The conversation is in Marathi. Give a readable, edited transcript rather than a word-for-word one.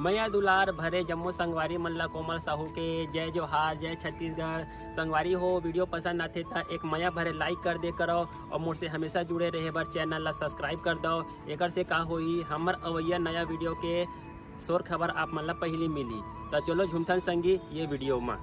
मैया दुलार भरे जम्मू संगवारी मन ला कोमल साहू के जय जोहार, जय छत्तीसगढ़। संगवारी हो वीडियो पसंद आथे तो एक मैया भरे लाइक कर दे करो और मुझसे हमेशा जुड़े रहे बर चैनल ला सब्सक्राइब कर दो। एकर से का होई हमर अवैया नया वीडियो के शोर खबर आप मन ला पहली मिली। तो चलो झुमथन संगी ये वीडियो में।